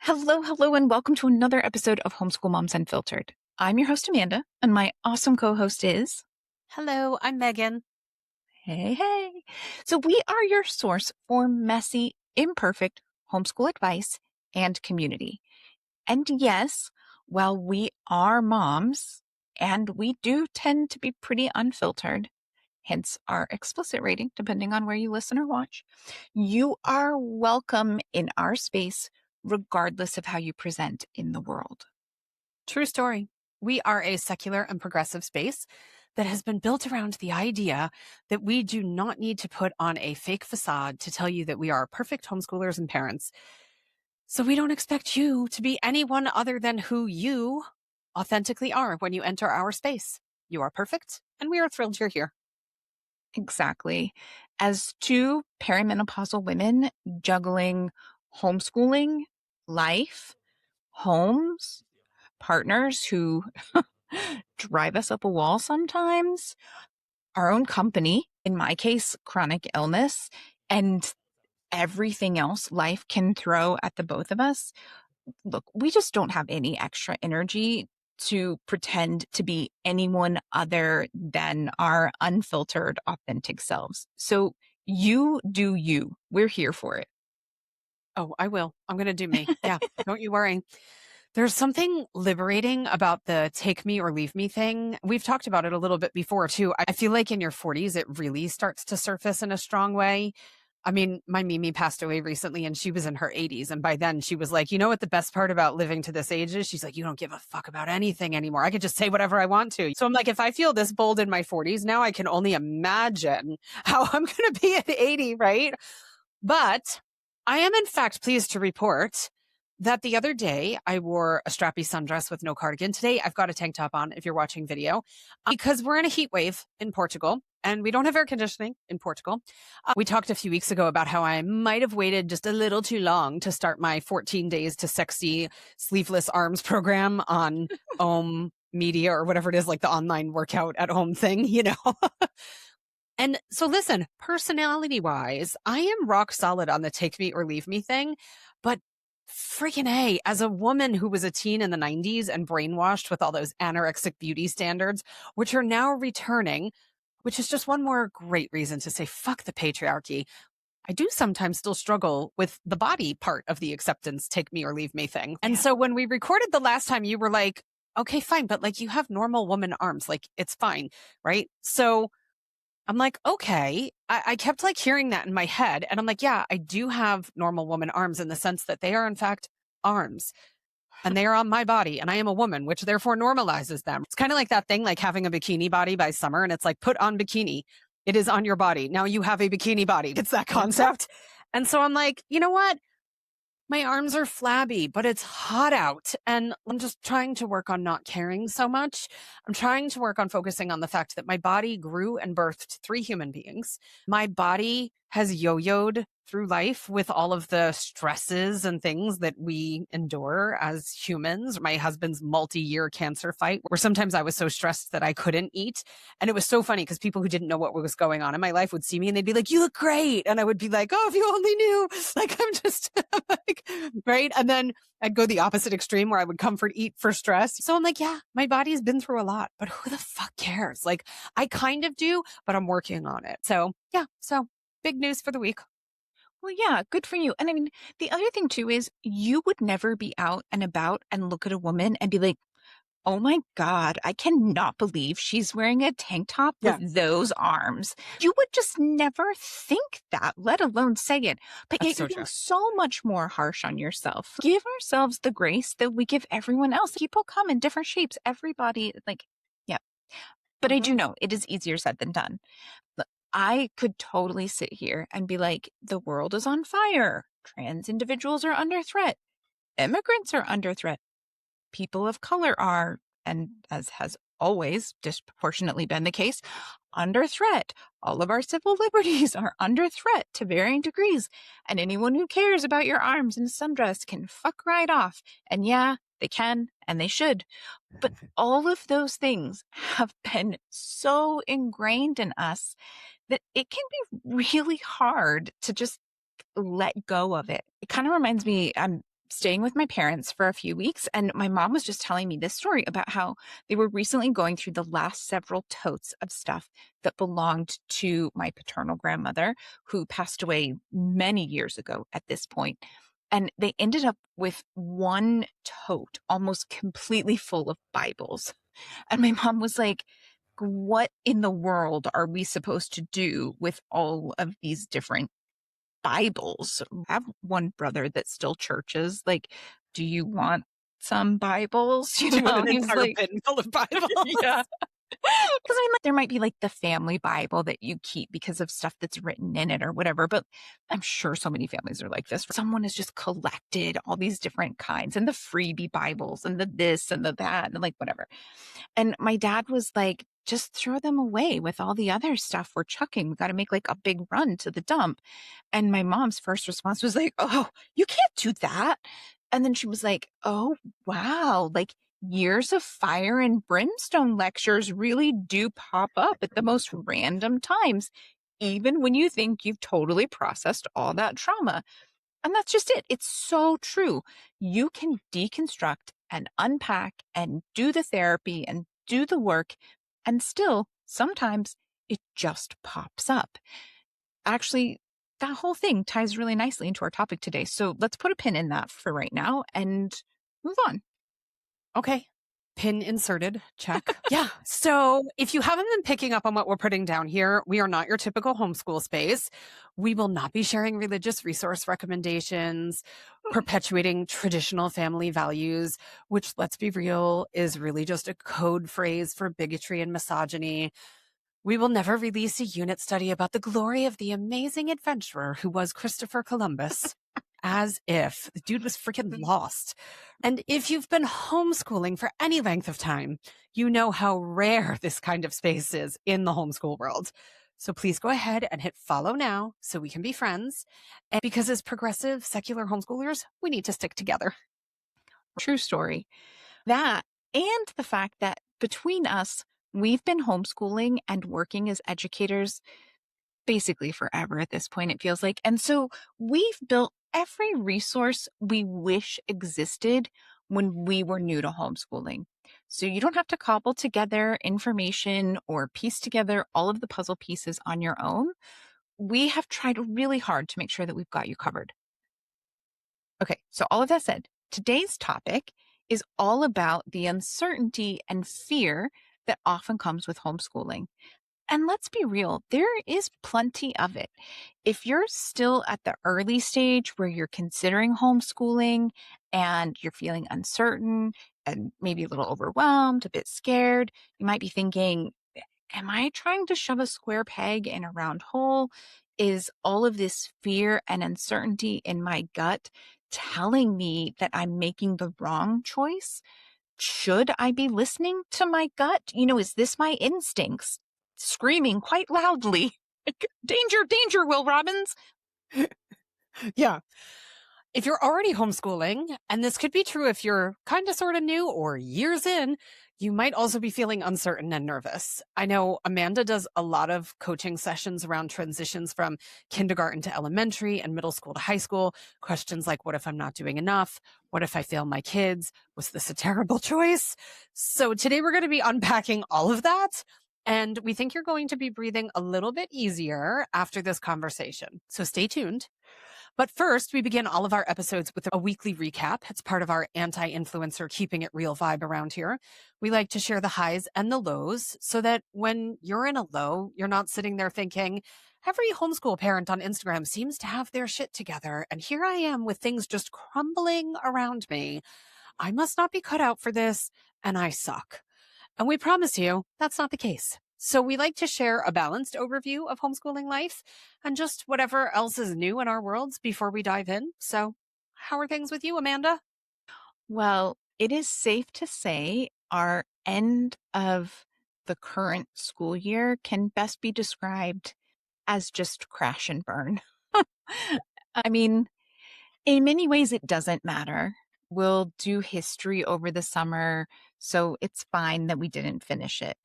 Hello, hello, and welcome to another episode of Homeschool Moms Unfiltered. I'm your host, Amanda, and my awesome co-host is... Hello, I'm Megan. Hey, hey. So we are your source for messy, imperfect homeschool advice and community. And yes, while we are moms, and we do tend to be pretty unfiltered, hence our explicit rating, depending on where you listen or watch, you are welcome in our space, regardless of how you present in the world. True story. We are a secular and progressive space that has been built around the idea that we do not need to put on a fake facade to tell you that we are perfect homeschoolers and parents. So we don't expect you to be anyone other than who you authentically are when you enter our space. You are perfect, and we are thrilled you're here. Exactly. As two perimenopausal women juggling homeschooling, life, homes, partners who drive us up a wall sometimes, our own company, in my case, chronic illness, and everything else life can throw at the both of us. Look, we just don't have any extra energy to pretend to be anyone other than our unfiltered, authentic selves. So you do you. We're here for it. Oh, I will. I'm going to do me. Yeah, don't you worry. There's something liberating about the take me or leave me thing. We've talked about it a little bit before too. I feel like in your 40s, it really starts to surface in a strong way. I mean, my Mimi passed away recently and she was in her 80s. And by then she was like, you know what the best part about living to this age is? She's like, you don't give a fuck about anything anymore. I could just say whatever I want to. So I'm like, if I feel this bold in my 40s now, I can only imagine how I'm going to be at 80, right? But I am in fact pleased to report that the other day I wore a strappy sundress with no cardigan. Today I've got a tank top on if you're watching video because we're in a heat wave in Portugal and we don't have air conditioning in Portugal. We talked a few weeks ago about how I might have waited just a little too long to start my 14 days to sexy sleeveless arms program on media or whatever it is, like the online workout at home thing, you know? And so listen, personality wise, I am rock solid on the take me or leave me thing, but freaking A, as a woman who was a teen in the 90s and brainwashed with all those anorexic beauty standards, which are now returning, which is just one more great reason to say, fuck the patriarchy. I do sometimes still struggle with the body part of the acceptance, take me or leave me thing. And so when we recorded the last time, you were like, okay, fine, but like you have normal woman arms, like it's fine, right? So I'm like, okay. I kept like hearing that in my head. And I'm like, yeah, I do have normal woman arms in the sense that they are in fact arms and they are on my body and I am a woman, which therefore normalizes them. It's kind of like that thing, like having a bikini body by summer. And it's like, put on bikini. It is on your body. Now you have a bikini body. It's that concept. And so I'm like, you know what? My arms are flabby, but it's hot out. And I'm just trying to work on not caring so much. I'm trying to work on focusing on the fact that my body grew and birthed 3 human beings. My body has yo-yoed through life with all of the stresses and things that we endure as humans. My husband's multi-year cancer fight, where sometimes I was so stressed that I couldn't eat. And it was so funny because people who didn't know what was going on in my life would see me and they'd be like, you look great. And I would be like, oh, if you only knew, like, I'm just like, right. And then I'd go the opposite extreme where I would comfort eat for stress. So I'm like, yeah, my body's been through a lot, but who the fuck cares? Like I kind of do, but I'm working on it. So yeah. So big news for the week. Well, yeah, good for you. And I mean, the other thing too is you would never be out and about and look at a woman and be like, oh my God, I cannot believe she's wearing a tank top with those arms. You would just never think that, let alone say it. But yet you're being so much more harsh on yourself. Give ourselves the grace that we give everyone else. People come in different shapes. Everybody, like, yeah. But I do know it is easier said than done. Look, I could totally sit here and be like, the world is on fire. Trans individuals are under threat. Immigrants are under threat. People of color are, and as has always disproportionately been the case, under threat. All of our civil liberties are under threat to varying degrees. And anyone who cares about your arms in a sundress can fuck right off. And yeah, they can and they should. But all of those things have been so ingrained in us that it can be really hard to just let go of it. It kind of reminds me, staying with my parents for a few weeks, and my mom was just telling me this story about how they were recently going through the last several totes of stuff that belonged to my paternal grandmother, who passed away many years ago at this point. And they ended up with one tote almost completely full of Bibles. And my mom was like, what in the world are we supposed to do with all of these different Bibles? I have one brother that still churches. Like, do you want some Bibles? Do you want an He's entire like, bin full of Bibles? yeah. Because I'm like, there might be like the family Bible that you keep because of stuff that's written in it or whatever. But I'm sure so many families are like this. Someone has just collected all these different kinds and the freebie Bibles and the this and the that and like whatever. And my dad was like, just throw them away with all the other stuff we're chucking. We got to make like a big run to the dump. And my mom's first response was like, oh, you can't do that. And then she was like, oh, wow. Like years of fire and brimstone lectures really do pop up at the most random times, even when you think you've totally processed all that trauma. And that's just it. It's so true. You can deconstruct and unpack and do the therapy and do the work, and still, sometimes it just pops up. Actually, that whole thing ties really nicely into our topic today. So let's put a pin in that for right now and move on. Okay. Pin inserted. Check. Yeah. So if you haven't been picking up on what we're putting down here, we are not your typical homeschool space. We will not be sharing religious resource recommendations, perpetuating traditional family values, which, let's be real, is really just a code phrase for bigotry and misogyny. We will never release a unit study about the glory of the amazing adventurer who was Christopher Columbus. As if the dude was freaking lost. And if you've been homeschooling for any length of time, you know how rare this kind of space is in the homeschool world. So please go ahead and hit follow now so we can be friends. And because as progressive secular homeschoolers, we need to stick together. True story. That and the fact that between us, we've been homeschooling and working as educators basically forever at this point, it feels like. And so we've built every resource we wish existed when we were new to homeschooling. So you don't have to cobble together information or piece together all of the puzzle pieces on your own. We have tried really hard to make sure that we've got you covered. Okay, so all of that said, today's topic is all about the uncertainty and fear that often comes with homeschooling. And let's be real, there is plenty of it. If you're still at the early stage where you're considering homeschooling and you're feeling uncertain and maybe a little overwhelmed, a bit scared, you might be thinking, am I trying to shove a square peg in a round hole? Is all of this fear and uncertainty in my gut telling me that I'm making the wrong choice? Should I be listening to my gut? Is this my instincts screaming quite loudly? Danger, danger, Will Robbins. Yeah. If you're already homeschooling, and this could be true if you're kind of sort of new or years in, you might also be feeling uncertain and nervous. I know Amanda does a lot of coaching sessions around transitions from kindergarten to elementary and middle school to high school. Questions like, what if I'm not doing enough? What if I fail my kids? Was this a terrible choice? So today we're going to be unpacking all of that. And we think you're going to be breathing a little bit easier after this conversation. So stay tuned. But first, we begin all of our episodes with a weekly recap. It's part of our anti-influencer keeping it real vibe around here. We like to share the highs and the lows so that when you're in a low, you're not sitting there thinking, every homeschool parent on Instagram seems to have their shit together. And here I am with things just crumbling around me. I must not be cut out for this, and I suck. And we promise you that's not the case. So we like to share a balanced overview of homeschooling life and just whatever else is new in our worlds before we dive in. So how are things with you, Amanda? Well, it is safe to say our end of the current school year can best be described as just crash and burn. I mean, in many ways, it doesn't matter. We'll do history over the summer, so it's fine that we didn't finish it.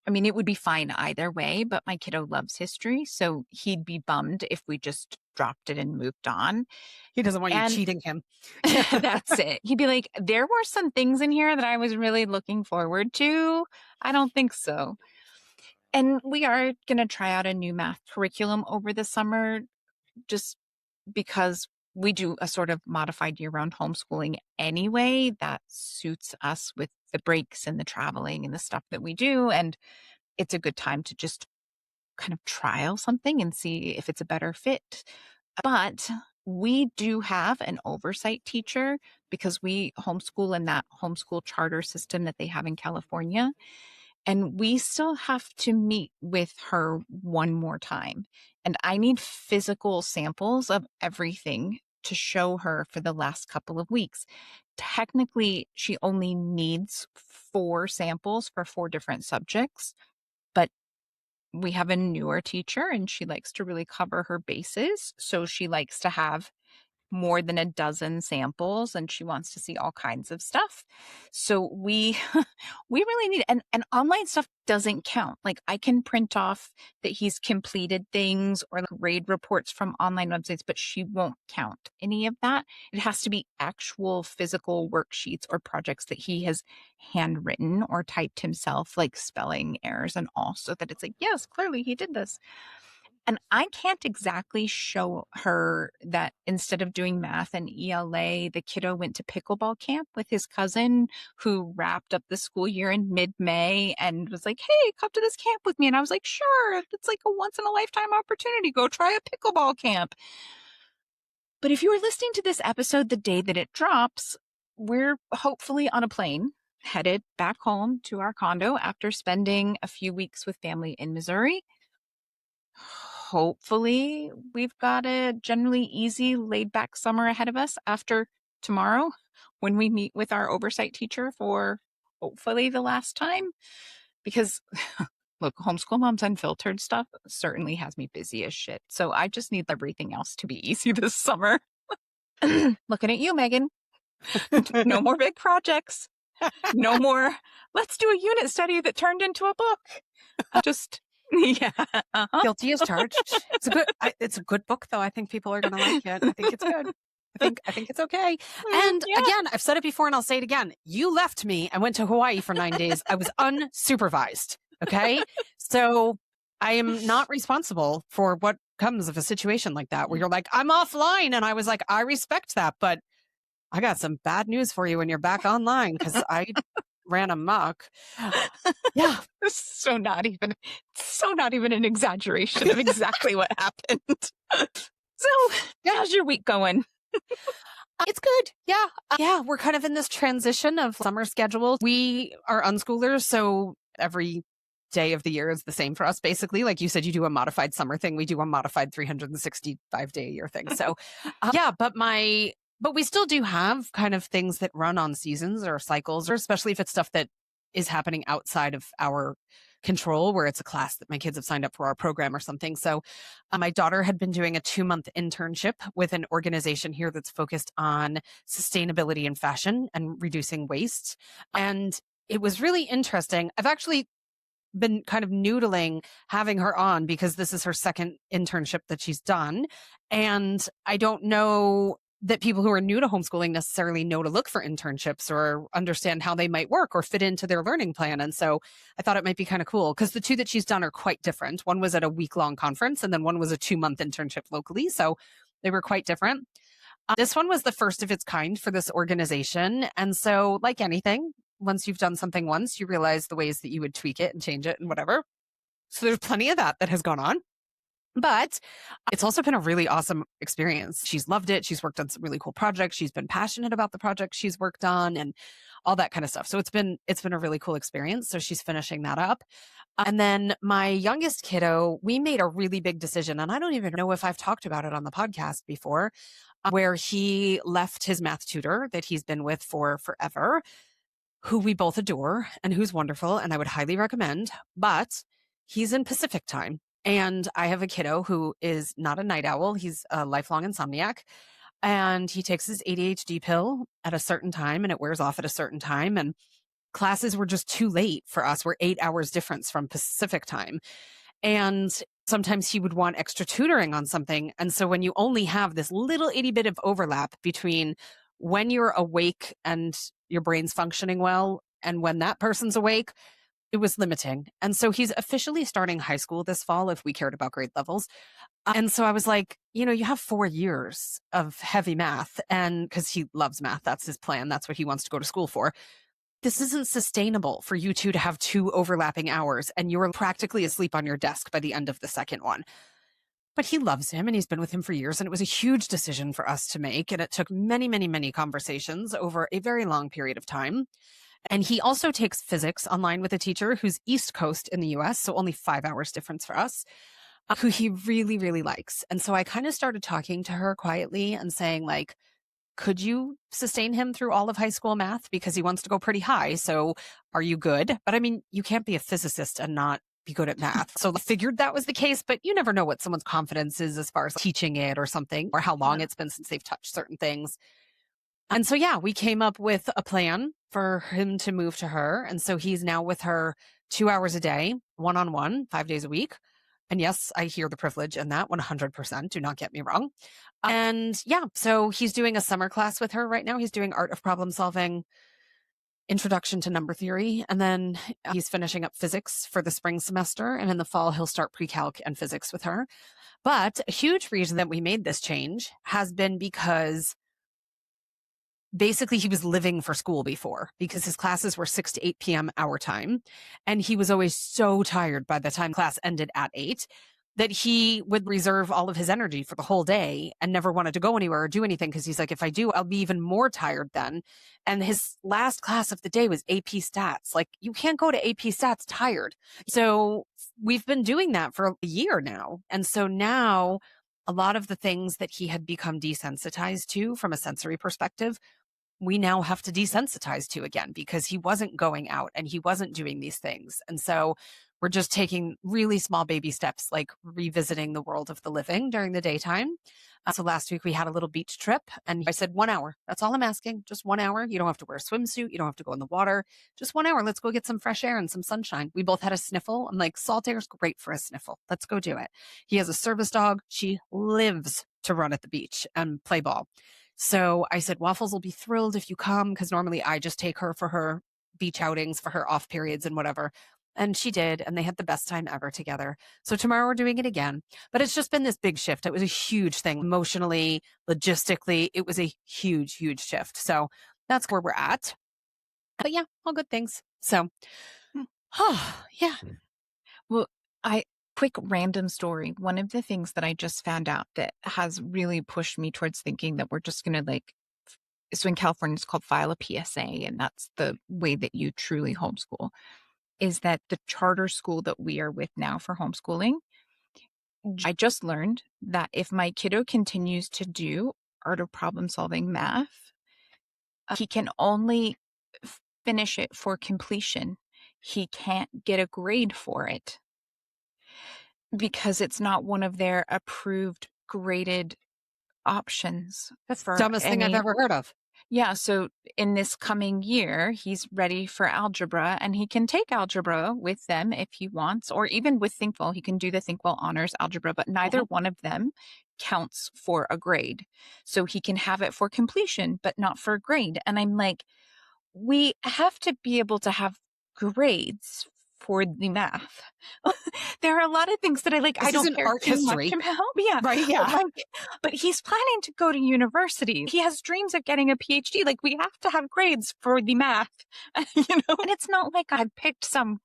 I mean, it would be fine either way, but my kiddo loves history, so he'd be bummed if we just dropped it and moved on. He doesn't want you And cheating him. Yeah. that's it. He'd be like, there were some things in here that I was really looking forward to. I don't think so. And we are going to try out a new math curriculum over the summer just because we do a sort of modified year-round homeschooling anyway that suits us with the breaks and the traveling and the stuff that we do. And it's a good time to just kind of trial something and see if it's a better fit. But we do have an oversight teacher because we homeschool in that homeschool charter system that they have in California. And we still have to meet with her one more time. And I need physical samples of everything to show her for the last couple of weeks. Technically, she only needs 4 samples for 4 different subjects, but we have a newer teacher and she likes to really cover her bases. So she likes to have more than a dozen samples and she wants to see all kinds of stuff. So we we really need and online stuff doesn't count. Like I can print off that he's completed things or like grade reports from online websites, but she won't count any of that. It has to be actual physical worksheets or projects that he has handwritten or typed himself, like spelling errors and all, so that it's like, yes, clearly he did this. And I can't exactly show her that instead of doing math and ELA, the kiddo went to pickleball camp with his cousin who wrapped up the school year in mid-May and was like, hey, come to this camp with me. And I was like, sure, it's like a once in a lifetime opportunity. Go try a pickleball camp. But if you are listening to this episode the day that it drops, we're hopefully on a plane headed back home to our condo after spending a few weeks with family in Missouri. Hopefully, we've got a generally easy, laid back summer ahead of us after tomorrow when we meet with our oversight teacher for hopefully the last time. Because, look, Homeschool Moms Unfiltered stuff certainly has me busy as shit. So I just need everything else to be easy this summer. Looking at you, Megan. No more big projects. No more, let's do a unit study that turned into a book. Just. Yeah. Uh-huh. Guilty as charged. It's a good book though. I think people are going to like it. I think it's good. I think it's okay. And again, I've said it before and I'll say it again. You left me and went to Hawaii for 9 days. I was unsupervised. Okay. So I am not responsible for what comes of a situation like that where you're like, I'm offline. And I was like, I respect that, but I got some bad news for you when you're back online because I ran amok. Yeah. So not even an exaggeration of exactly what happened. So how's your week going? It's good. Yeah. Yeah. We're kind of in this transition of summer schedule. We are unschoolers. So every day of the year is the same for us, basically. Like you said, you do a modified summer thing. We do a modified 365-day a year thing. So yeah, but we still do have kind of things that run on seasons or cycles, or especially if it's stuff that is happening outside of our control, where it's a class that my kids have signed up for our program or something. So my daughter had been doing a 2-month internship with an organization here that's focused on sustainability in fashion and reducing waste. And it was really interesting. I've actually been kind of noodling having her on because this is her second internship that she's done. And I don't know that people who are new to homeschooling necessarily know to look for internships or understand how they might work or fit into their learning plan. And so I thought it might be kind of cool because the 2 that she's done are quite different. One was at a week-long conference and then one was a 2-month internship locally. So they were quite different. This one was the first of its kind for this organization. And so like anything, once you've done something once, you realize the ways that you would tweak it and change it and whatever. So there's plenty of that has gone on. But it's also been a really awesome experience. She's loved it. She's worked on some really cool projects. She's been passionate about the projects she's worked on and all that kind of stuff. So it's been a really cool experience. So she's finishing that up. And then my youngest kiddo, we made a really big decision. And I don't even know if I've talked about it on the podcast before, where he left his math tutor that he's been with for forever, who we both adore and who's wonderful. And I would highly recommend, but he's in Pacific time. And I have a kiddo who is not a night owl. He's a lifelong insomniac. And he takes his ADHD pill at a certain time and it wears off at a certain time. And classes were just too late for us. We're 8 hours difference from Pacific time. And sometimes he would want extra tutoring on something. And so when you only have this little itty bit of overlap between when you're awake and your brain's functioning well and when that person's awake, it was limiting. And so he's officially starting high school this fall if we cared about grade levels. And so I was like, you have 4 years of heavy math, and because he loves math, that's his plan. That's what he wants to go to school for. This isn't sustainable for you two to have 2 overlapping hours, and you're practically asleep on your desk by the end of the second one. But he loves him and he's been with him for years. And it was a huge decision for us to make. And it took many, many, many conversations over a very long period of time. And he also takes physics online with a teacher who's East Coast in the US, so only 5 hours difference for us, who he really, really likes. And so I kind of started talking to her quietly and saying, like, could you sustain him through all of high school math? Because he wants to go pretty high. So are you good? But I mean, you can't be a physicist and not be good at math. So I figured that was the case, but you never know what someone's confidence is as far as teaching it or something, or how long it's been since they've touched certain things. And so, yeah, we came up with a plan for him to move to her. And so he's now with her 2 hours a day, one-on-one, 5 days a week. And yes, I hear the privilege in that 100%. Do not get me wrong. And yeah, so he's doing a summer class with her right now. He's doing art of problem solving, introduction to number theory. And then he's finishing up physics for the spring semester. And in the fall, he'll start pre-calc and physics with her. But a huge reason that we made this change has been because basically he was living for school before, because his classes were 6 to 8 p.m. our time. And he was always so tired by the time class ended at 8 that he would reserve all of his energy for the whole day and never wanted to go anywhere or do anything. Because he's like, if I do, I'll be even more tired then. And his last class of the day was AP stats. Like, you can't go to AP stats tired. So we've been doing that for a year now. And so now a lot of the things that he had become desensitized to from a sensory perspective, we now have to desensitize to again, because he wasn't going out and he wasn't doing these things. And so we're just taking really small baby steps, like revisiting the world of the living during the daytime. So last week we had a little beach trip and I said 1 hour. That's all I'm asking. Just 1 hour. You don't have to wear a swimsuit. You don't have to go in the water. Just 1 hour. Let's go get some fresh air and some sunshine. We both had a sniffle. I'm like, salt air is great for a sniffle. Let's go do it. He has a service dog. She lives to run at the beach and play ball. So I said, Waffles will be thrilled if you come, because normally I just take her for her beach outings, for her off periods and whatever. And she did, and they had the best time ever together. So tomorrow we're doing it again. But it's just been this big shift. It was a huge thing emotionally, logistically. It was a huge, huge shift. So that's where we're at. But yeah, all good things. So, yeah. Well, quick random story. One of the things that I just found out that has really pushed me towards thinking that we're just going to so in California, it's called file a PSA, and that's the way that you truly homeschool, is that the charter school that we are with now for homeschooling, I just learned that if my kiddo continues to do art of problem solving math, he can only finish it for completion. He can't get a grade for it because it's not one of their approved graded options. That's the dumbest thing I've ever heard of. Yeah. So in this coming year, he's ready for algebra, and he can take algebra with them if he wants, or even with Thinkwell, he can do the Thinkwell honors algebra, but neither one of them counts for a grade. So he can have it for completion, but not for a grade. And I'm like, we have to be able to have grades for the math. There are a lot of things that I don't care art history much about. Yeah. Right. Yeah. But he's planning to go to university. He has dreams of getting a PhD. Like, we have to have grades for the math, and it's not like I picked some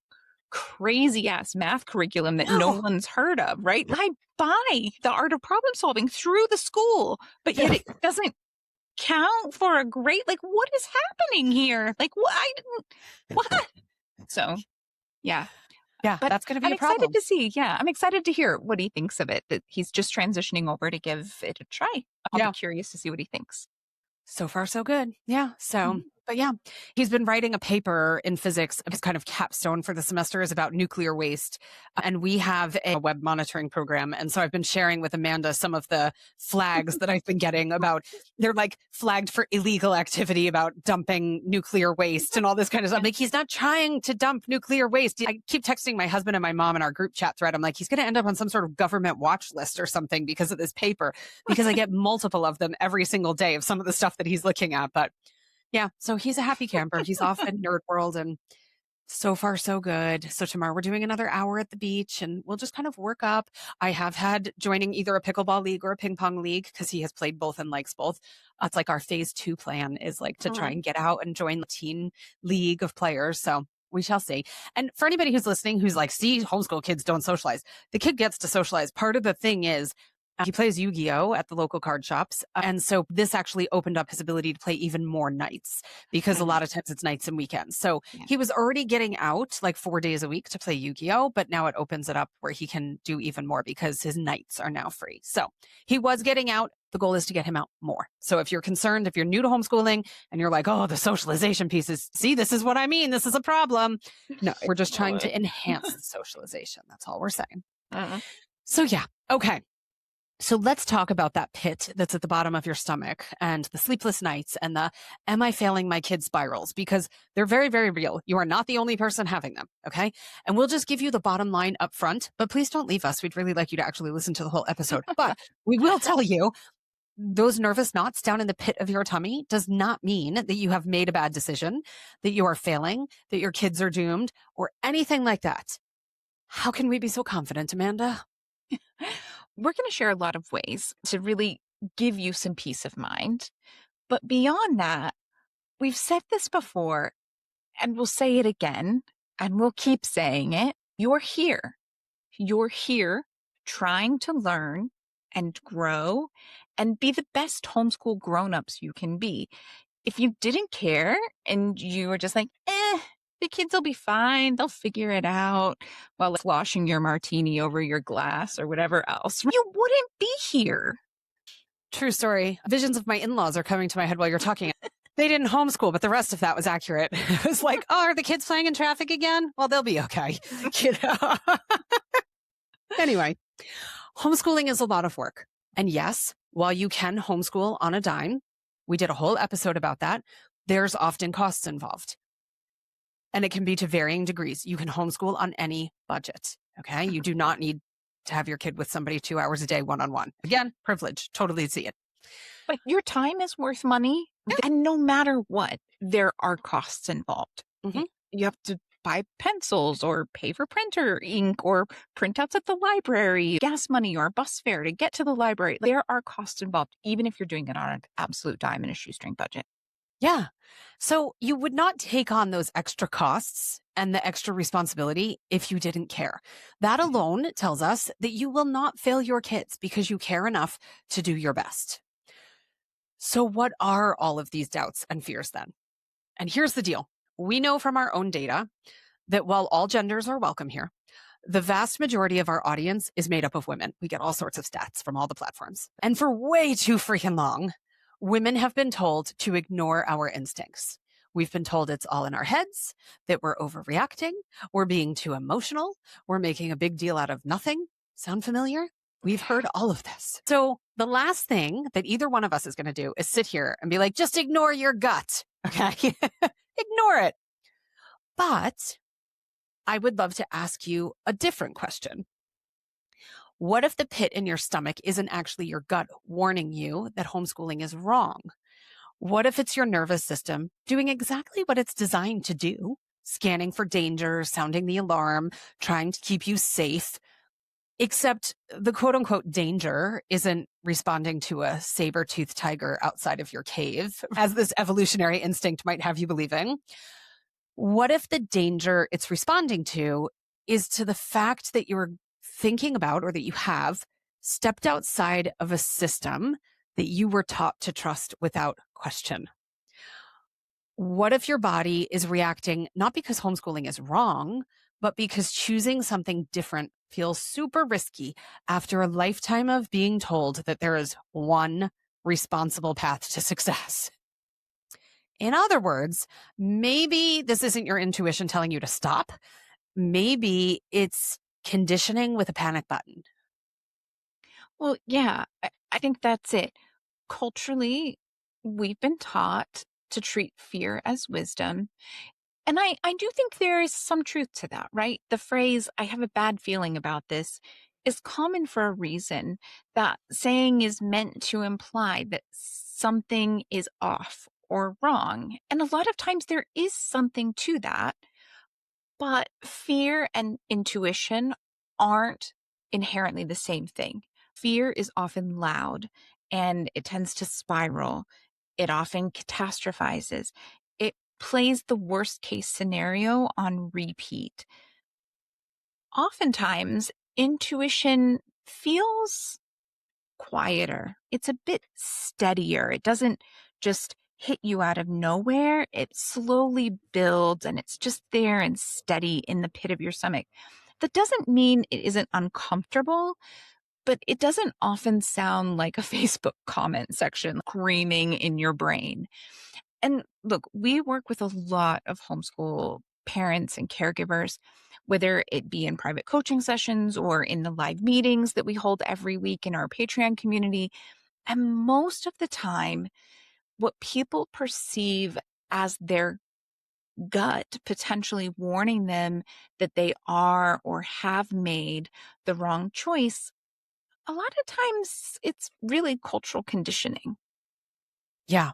crazy ass math curriculum that no one's heard of, right? I buy the art of problem solving through the school, but yet it doesn't count for a grade. Like, what is happening here? Like, what? So, yeah. Yeah, but that's going to be a problem. I'm excited to see. Yeah, I'm excited to hear what he thinks of it. That he's just transitioning over to give it a try. I'll be curious to see what he thinks. So far, so good. Yeah. So But yeah, he's been writing a paper in physics. His kind of capstone for the semester is about nuclear waste. And we have a web monitoring program. And so I've been sharing with Amanda some of the flags that I've been getting about, they're like flagged for illegal activity about dumping nuclear waste and all this kind of stuff. Like, he's not trying to dump nuclear waste. I keep texting my husband and my mom in our group chat thread. I'm like, he's going to end up on some sort of government watch list or something because of this paper, because I get multiple of them every single day of some of the stuff that he's looking at. But yeah, so he's a happy camper. He's off in nerd world, and so far so good. So tomorrow we're doing another hour at the beach, and we'll just kind of work up. I have had joining either a pickleball league or a ping pong league because he has played both and likes both. It's like our phase 2 plan is like to try and get out and join the teen league of players. So we shall see. And for anybody who's listening, who's like, see, homeschool kids don't socialize. The kid gets to socialize. Part of the thing is he plays Yu-Gi-Oh at the local card shops. And so this actually opened up his ability to play even more nights, because a lot of times it's nights and weekends. So he was already getting out like 4 days a week to play Yu-Gi-Oh, but now it opens it up where he can do even more because his nights are now free. So he was getting out. The goal is to get him out more. So if you're concerned, if you're new to homeschooling and you're like, oh, the socialization pieces, see, this is what I mean. This is a problem. No, we're just trying to enhance the socialization. That's all we're saying. So yeah. Okay. So let's talk about that pit that's at the bottom of your stomach and the sleepless nights and the am I failing my kids spirals, because they're very, very real. You are not the only person having them. Okay. And we'll just give you the bottom line up front, but please don't leave us. We'd really like you to actually listen to the whole episode. But we will tell you, those nervous knots down in the pit of your tummy does not mean that you have made a bad decision, that you are failing, that your kids are doomed, or anything like that. How can we be so confident, Amanda? We're going to share a lot of ways to really give you some peace of mind. But beyond that, we've said this before, and we'll say it again, and we'll keep saying it. You're here. You're here trying to learn and grow and be the best homeschool grown-ups you can be. If you didn't care and you were just like, the kids will be fine, they'll figure it out while sloshing your martini over your glass or whatever else, you wouldn't be here. True story. Visions of my in-laws are coming to my head while you're talking. They didn't homeschool, but the rest of that was accurate. It was like, oh, are the kids playing in traffic again? Well, they'll be okay. You know? Anyway, homeschooling is a lot of work. And yes, while you can homeschool on a dime, we did a whole episode about that, there's often costs involved. And it can be to varying degrees. You can homeschool on any budget. Okay. You do not need to have your kid with somebody 2 hours a day, one-on-one. Again, privilege. Totally see it. But your time is worth money. Yeah. And no matter what, there are costs involved. You have to buy pencils or pay for printer ink or printouts at the library, gas money or bus fare to get to the library. There are costs involved, even if you're doing it on an absolute dime and a shoestring budget. Yeah. So you would not take on those extra costs and the extra responsibility if you didn't care. That alone tells us that you will not fail your kids because you care enough to do your best. So what are all of these doubts and fears then? And here's the deal. We know from our own data that while all genders are welcome here, the vast majority of our audience is made up of women. We get all sorts of stats from all the platforms. And for way too freaking long, women have been told to ignore our instincts. We've been told it's all in our heads, that we're overreacting, we're being too emotional, we're making a big deal out of nothing. Sound familiar? We've heard all of this. So the last thing that either one of us is going to do is sit here and be like, just ignore your gut. Okay. Ignore it. But I would love to ask you a different question. What if the pit in your stomach isn't actually your gut warning you that homeschooling is wrong? What if it's your nervous system doing exactly what it's designed to do, scanning for danger, sounding the alarm, trying to keep you safe, except the quote unquote danger isn't responding to a saber-toothed tiger outside of your cave, as this evolutionary instinct might have you believing? What if the danger it's responding to is to the fact that you're thinking about, or that you have stepped outside of a system that you were taught to trust without question? What if your body is reacting not because homeschooling is wrong, but because choosing something different feels super risky after a lifetime of being told that there is one responsible path to success? In other words, maybe this isn't your intuition telling you to stop. Maybe it's conditioning with a panic button. Well, yeah, I think that's it. Culturally, we've been taught to treat fear as wisdom. And I do think there is some truth to that, right? The phrase, I have a bad feeling about this, is common for a reason. That saying is meant to imply that something is off or wrong. And a lot of times there is something to that, but fear and intuition aren't inherently the same thing. Fear is often loud and it tends to spiral. It often catastrophizes. It plays the worst case scenario on repeat. Oftentimes, intuition feels quieter. It's a bit steadier. It doesn't just hit you out of nowhere. It slowly builds and it's just there and steady in the pit of your stomach. That doesn't mean it isn't uncomfortable, but it doesn't often sound like a Facebook comment section screaming in your brain. And look, we work with a lot of homeschool parents and caregivers, whether it be in private coaching sessions or in the live meetings that we hold every week in our Patreon community. And most of the time, what people perceive as their gut potentially warning them that they are or have made the wrong choice, a lot of times it's really cultural conditioning. Yeah.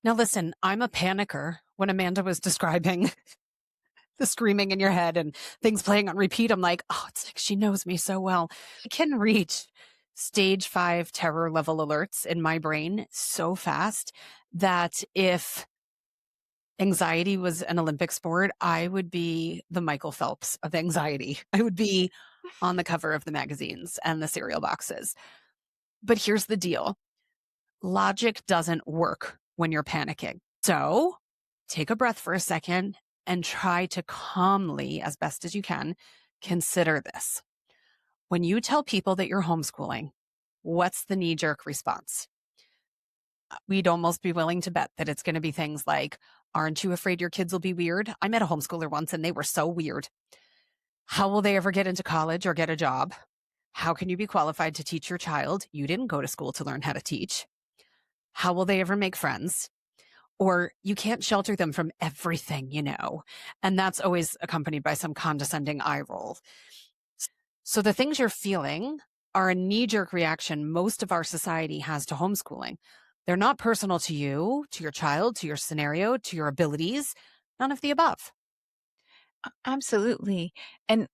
Now, listen, I'm a panicker. When Amanda was describing the screaming in your head and things playing on repeat, I'm like, oh, it's like she knows me so well. I can reach stage 5 terror level alerts in my brain so fast that if anxiety was an Olympic sport, I would be the Michael Phelps of anxiety. I would be on the cover of the magazines and the cereal boxes. But here's the deal. Logic doesn't work when you're panicking. So take a breath for a second and try to calmly, as best as you can, consider this. When you tell people that you're homeschooling, what's the knee jerk response? We'd almost be willing to bet that it's going to be things like, aren't you afraid your kids will be weird? I met a homeschooler once and they were so weird. How will they ever get into college or get a job? How can you be qualified to teach your child? You didn't go to school to learn how to teach. How will they ever make friends? Or you can't shelter them from everything, and that's always accompanied by some condescending eye roll. So the things you're feeling are a knee-jerk reaction most of our society has to homeschooling. They're not personal to you, to your child, to your scenario, to your abilities, none of the above. Absolutely. And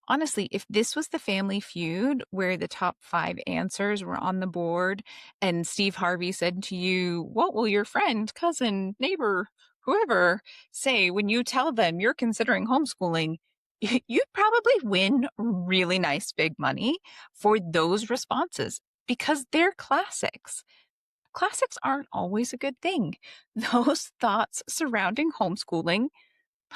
honestly, if this was the Family Feud where the top 5 answers were on the board and Steve Harvey said to you, "What will your friend, cousin, neighbor, whoever say when you tell them you're considering homeschooling?" You'd probably win really nice big money for those responses because they're classics. Classics aren't always a good thing. Those thoughts surrounding homeschooling,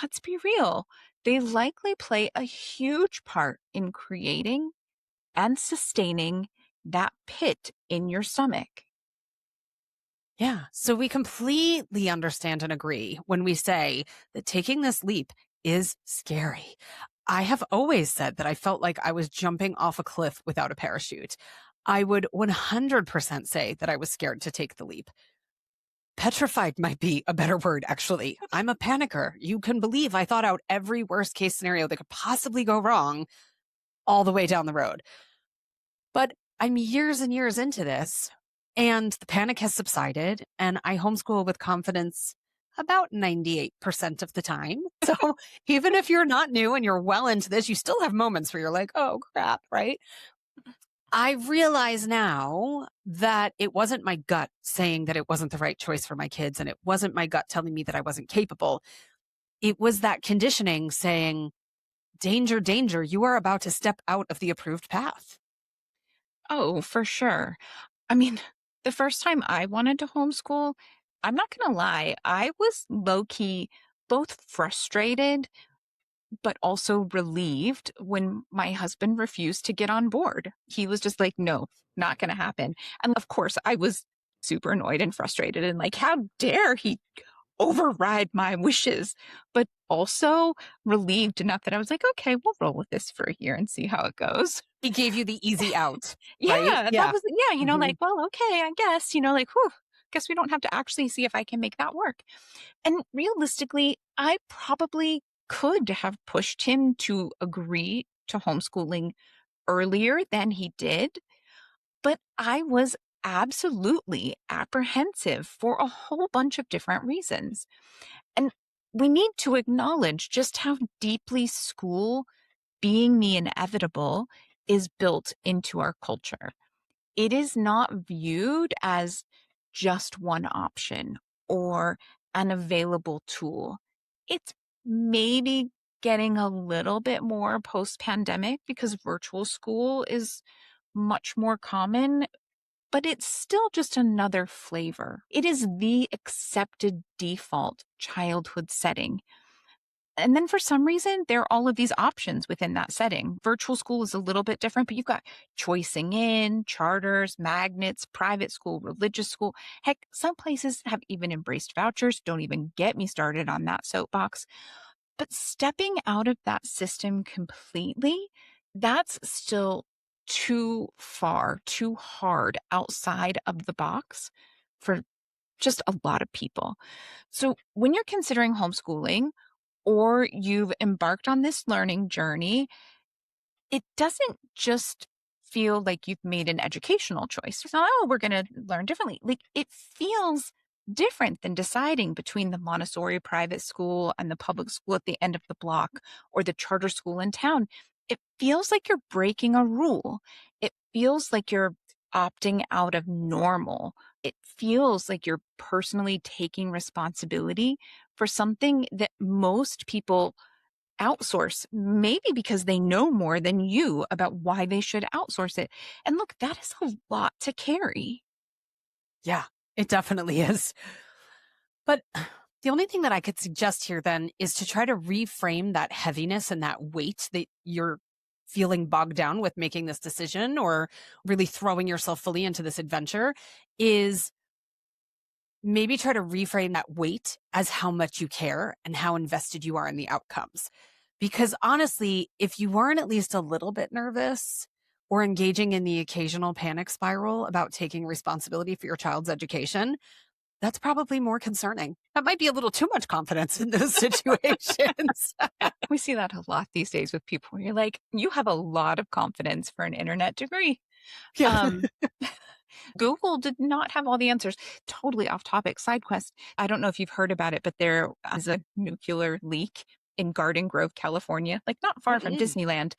let's be real, they likely play a huge part in creating and sustaining that pit in your stomach. Yeah. So we completely understand and agree when we say that taking this leap is scary. I have always said that I felt like I was jumping off a cliff without a parachute. I would 100% say that I was scared to take the leap. Petrified might be a better word, actually. I'm a panicker. You can believe I thought out every worst case scenario that could possibly go wrong all the way down the road. But I'm years and years into this, and the panic has subsided, and I homeschool with confidence about 98% of the time. So even if you're not new and you're well into this, you still have moments where you're like, oh crap, right? I realize now that it wasn't my gut saying that it wasn't the right choice for my kids, and it wasn't my gut telling me that I wasn't capable. It was that conditioning saying, danger, danger, you are about to step out of the approved path. Oh, for sure. I mean, the first time I wanted to homeschool, I'm not going to lie, I was low key both frustrated but also relieved when my husband refused to get on board. He was just like, no, not going to happen. And of course, I was super annoyed and frustrated and like, how dare he override my wishes, but also relieved enough that I was like, okay, we'll roll with this for a year and see how it goes. He gave you the easy out, right? Yeah, that Yeah. was, yeah, Mhm. like, well, okay, I guess, like, whew, guess we don't have to actually see if I can make that work. And realistically, I probably could have pushed him to agree to homeschooling earlier than he did, but I was absolutely apprehensive for a whole bunch of different reasons. And we need to acknowledge just how deeply school, being the inevitable, is built into our culture. It is not viewed as just one option or an available tool. It's maybe getting a little bit more post pandemic because virtual school is much more common, but it's still just another flavor. It is the accepted default childhood setting. And then for some reason, there are all of these options within that setting. Virtual school is a little bit different, but you've got choicing in, charters, magnets, private school, religious school. Heck, some places have even embraced vouchers. Don't even get me started on that soapbox. But stepping out of that system completely, that's still too far, too hard outside of the box for just a lot of people. So when you're considering homeschooling, or you've embarked on this learning journey, it doesn't just feel like you've made an educational choice. It's not, oh, we're going to learn differently. Like it feels different than deciding between the Montessori private school and the public school at the end of the block or the charter school in town. It feels like you're breaking a rule. It feels like you're opting out of normal. It feels like you're personally taking responsibility for something that most people outsource, maybe because they know more than you about why they should outsource it. And look, that is a lot to carry. Yeah, it definitely is. But the only thing that I could suggest here then is to try to reframe that heaviness and that weight that you're feeling bogged down with making this decision or really throwing yourself fully into this adventure is maybe try to reframe that weight as how much you care and how invested you are in the outcomes. Because honestly, if you weren't at least a little bit nervous or engaging in the occasional panic spiral about taking responsibility for your child's education, that's probably more concerning. That might be a little too much confidence in those situations. We see that a lot these days with people where you're like, you have a lot of confidence for an internet degree. Yeah. Um, Google did not have all the answers. Totally off topic, side quest. I don't know if you've heard about it, but there is a nuclear leak in Garden Grove, California, like not far from Mm-mm. Disneyland.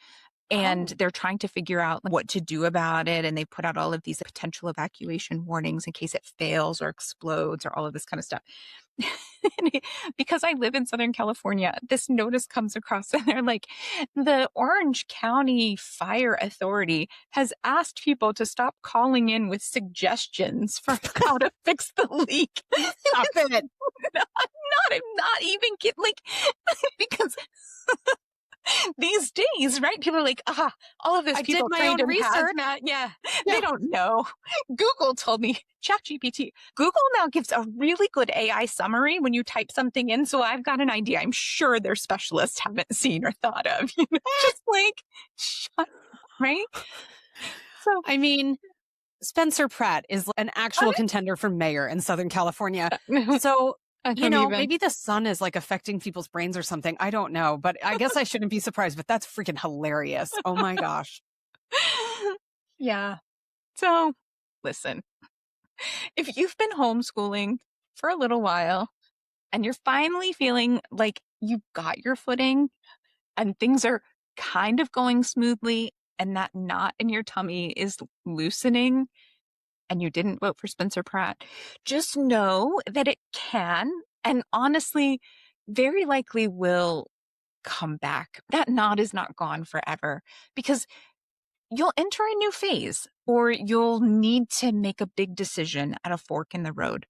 And Oh, they're trying to figure out like, what to do about it. And they put out all of these potential evacuation warnings in case it fails or explodes or all of this kind of stuff. Because I live in Southern California, this notice comes across and they're like, the Orange County Fire Authority has asked people to stop calling in with suggestions for how to fix the leak. stop it. I'm not even kidding. Like, because these days, right? People are like, all of those I did people my trained own in research. hazmat. Yeah, they Yeah. don't know. Google told me, ChatGPT. Google now gives a really good AI summary when you type something in. So I've got an idea. I'm sure their specialists haven't seen or thought of. Just like, shut up, right? So, I mean, Spencer Pratt is an actual contender for mayor in Southern California. So, I don't even. maybe the sun is like affecting people's brains or something. I don't know, but I guess I shouldn't be surprised, but that's freaking hilarious. Oh my gosh. Yeah. So, listen, if you've been homeschooling for a little while, and you're finally feeling like you got your footing and things are kind of going smoothly and that knot in your tummy is loosening and you didn't vote for Spencer Pratt, just know that it can and honestly very likely will come back. That knot is not gone forever because you'll enter a new phase or you'll need to make a big decision at a fork in the road.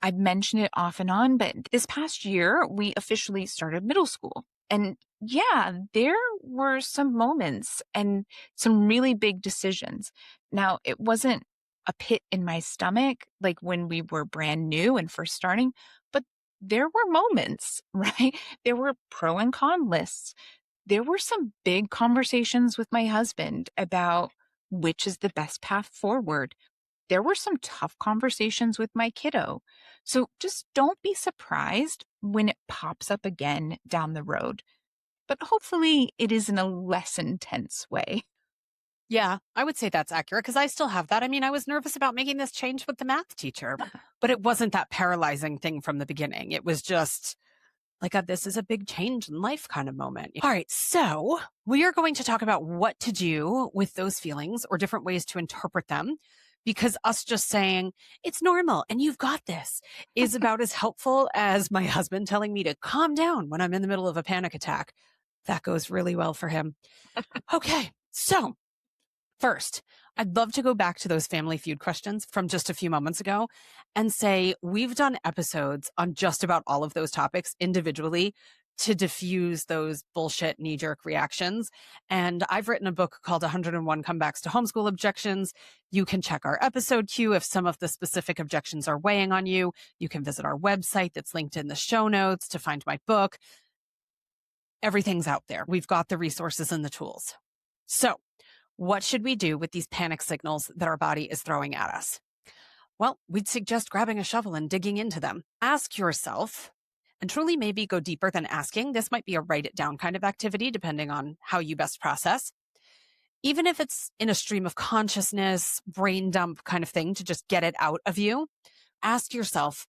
I've mentioned it off and on, but this past year, we officially started middle school. And yeah, there were some moments and some really big decisions. Now, it wasn't a pit in my stomach, like when we were brand new and first starting, but there were moments, right? There were pro and con lists. There were some big conversations with my husband about which is the best path forward. There were some tough conversations with my kiddo. So just don't be surprised when it pops up again down the road. But hopefully it is in a less intense way. Yeah, I would say that's accurate because I still have that. I mean, I was nervous about making this change with the math teacher, but it wasn't that paralyzing thing from the beginning. It was just like this is a big change in life kind of moment. All right. So we are going to talk about what to do with those feelings or different ways to interpret them because us just saying it's normal and you've got this is about as helpful as my husband telling me to calm down when I'm in the middle of a panic attack. That goes really well for him. Okay. So first, I'd love to go back to those Family Feud questions from just a few moments ago and say we've done episodes on just about all of those topics individually to diffuse those bullshit knee-jerk reactions. And I've written a book called 101 Comebacks to Homeschool Objections. You can check our episode queue if some of the specific objections are weighing on you. You can visit our website that's linked in the show notes to find my book. Everything's out there. We've got the resources and the tools. So, what should we do with these panic signals that our body is throwing at us? Well, we'd suggest grabbing a shovel and digging into them. Ask yourself, and truly maybe go deeper than asking. This might be a write it down kind of activity, depending on how you best process. Even if it's in a stream of consciousness, brain dump kind of thing to just get it out of you, ask yourself,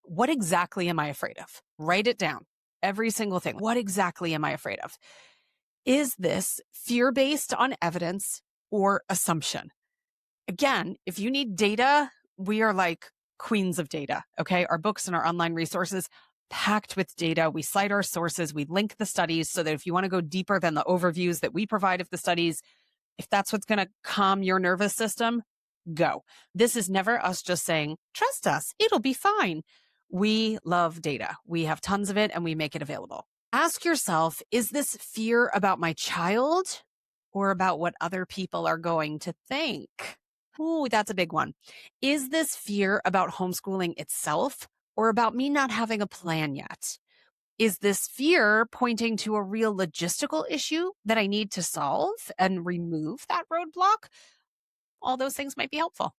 what exactly am I afraid of? Write it down. Every single thing. What exactly am I afraid of? Is this fear based on evidence or assumption? Again, if you need data, we are like queens of data. Okay. Our books and our online resources packed with data. We cite our sources. We link the studies so that if you want to go deeper than the overviews that we provide of the studies, if that's what's going to calm your nervous system, go. This is never us just saying, trust us, it'll be fine. We love data. We have tons of it and we make it available. Ask yourself, is this fear about my child or about what other people are going to think? Ooh, that's a big one. Is this fear about homeschooling itself or about me not having a plan yet? Is this fear pointing to a real logistical issue that I need to solve and remove that roadblock? All those things might be helpful.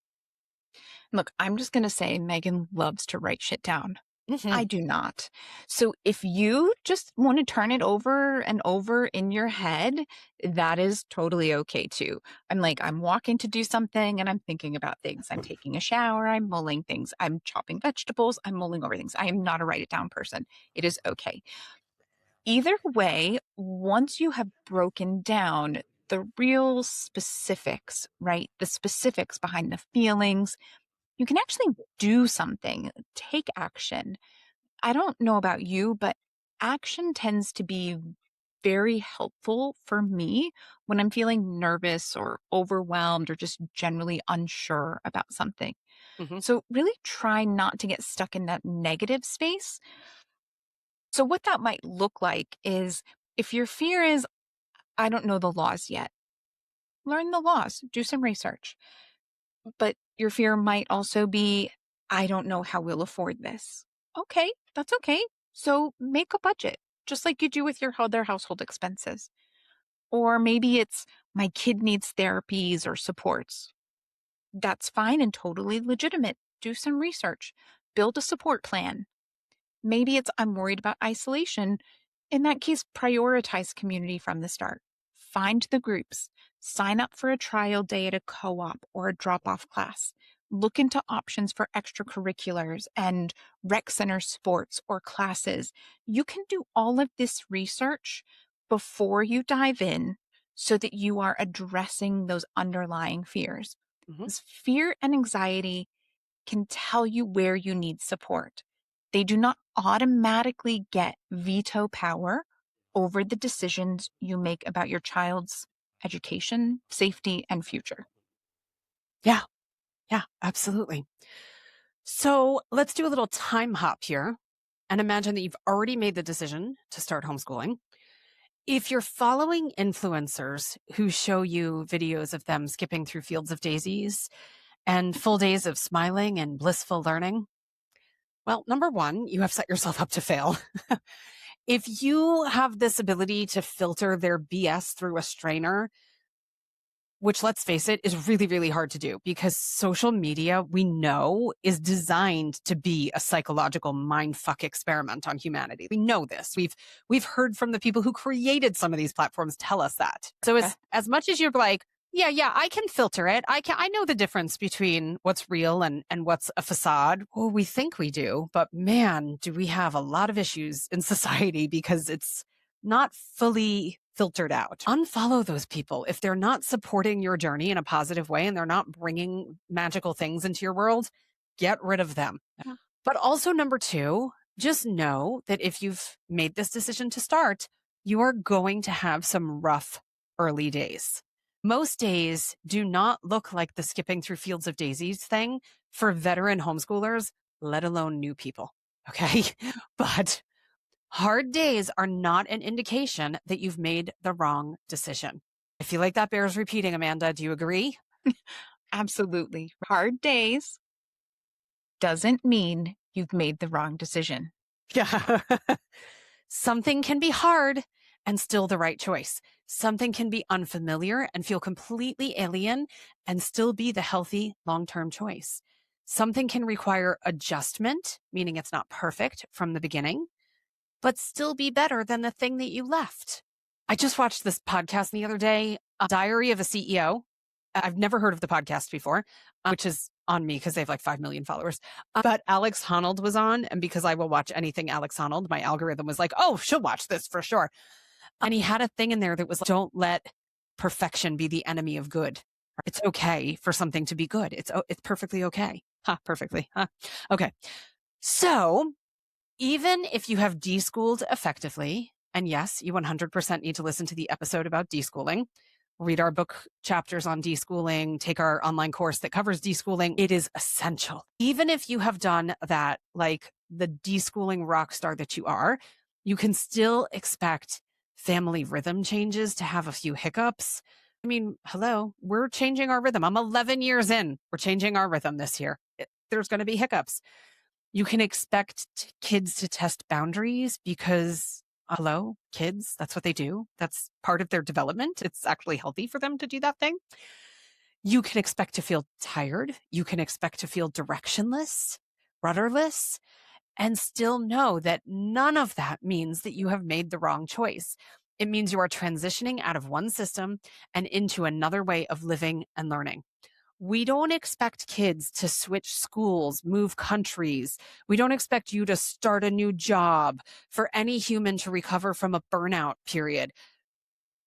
Look, I'm just going to say Megan loves to write shit down. I Mhm. do not. So if you just want to turn it over and over in your head, that is totally okay too. I'm walking to do something and I'm thinking about things. I'm taking a shower, I'm mulling things. I'm chopping vegetables, I'm mulling over things. I am not a write it down person. It is okay. Either way, once you have broken down the real specifics, right? The specifics behind the feelings, you can actually do something, take action. I don't know about you, but action tends to be very helpful for me when I'm feeling nervous or overwhelmed or just generally unsure about something. Mhm. So, really try not to get stuck in that negative space. So, what that might look like is if your fear is, I don't know the laws yet, learn the laws, do some research. But your fear might also be, I don't know how we'll afford this. Okay, that's okay. So make a budget, just like you do with your other household expenses. Or maybe it's, my kid needs therapies or supports. That's fine and totally legitimate. Do some research, build a support plan. Maybe it's, I'm worried about isolation. In that case, prioritize community from the start. Find the groups. Sign up for a trial day at a co op or a drop off class. Look into options for extracurriculars and rec center sports or classes. You can do all of this research before you dive in so that you are addressing those underlying fears. Mhm. 'Cause fear and anxiety can tell you where you need support. They do not automatically get veto power over the decisions you make about your child's education, safety, and future. Yeah. Yeah, absolutely. So let's do a little time hop here and imagine that you've already made the decision to start homeschooling. If you're following influencers who show you videos of them skipping through fields of daisies and full days of smiling and blissful learning? Well, number one, you have set yourself up to fail. If you have this ability to filter their BS through a strainer, which let's face it, is really, really hard to do because social media, we know, is designed to be a psychological mindfuck experiment on humanity. We know this. We've heard from the people who created some of these platforms tell us that. So as much as you're like, yeah, I can filter it. I know the difference between what's real and what's a facade. Well, we think we do, but man, do we have a lot of issues in society because it's not fully filtered out. Unfollow those people. If they're not supporting your journey in a positive way and they're not bringing magical things into your world, get rid of them. Yeah. But also, number two, just know that if you've made this decision to start, you are going to have some rough early days. Most days do not look like the skipping through fields of daisies thing for veteran homeschoolers, let alone new people. Okay. But hard days are not an indication that you've made the wrong decision. I feel like that bears repeating, Amanda. Do you agree? Absolutely. Hard days doesn't mean you've made the wrong decision. Yeah. Something can be hard and still the right choice. Something can be unfamiliar and feel completely alien and still be the healthy long-term choice. Something can require adjustment, meaning it's not perfect from the beginning, but still be better than the thing that you left. I just watched this podcast the other day, Diary of a CEO. I've never heard of the podcast before, which is on me because they have like 5 million followers. But Alex Honnold was on. And because I will watch anything Alex Honnold, my algorithm was like, oh, she'll watch this for sure. And he had a thing in there that was like, don't let perfection be the enemy of good. It's okay for something to be good. It's perfectly okay. Perfectly. Okay. So even if you have deschooled effectively, and yes, you 100% need to listen to the episode about deschooling, read our book chapters on deschooling, take our online course that covers deschooling. It is essential. Even if you have done that, like the deschooling rock star that you are, you can still expect family rhythm changes to have a few hiccups. I mean, hello, we're changing our rhythm. I'm 11 years in. We're changing our rhythm this year. There's going to be hiccups. You can expect kids to test boundaries because, hello, kids, that's what they do. That's part of their development. It's actually healthy for them to do that thing. You can expect to feel tired. You can expect to feel directionless, rudderless, and still know that none of that means that you have made the wrong choice. It means you are transitioning out of one system and into another way of living and learning. We don't expect kids to switch schools, move countries. We don't expect you to start a new job, for any human to recover from a burnout period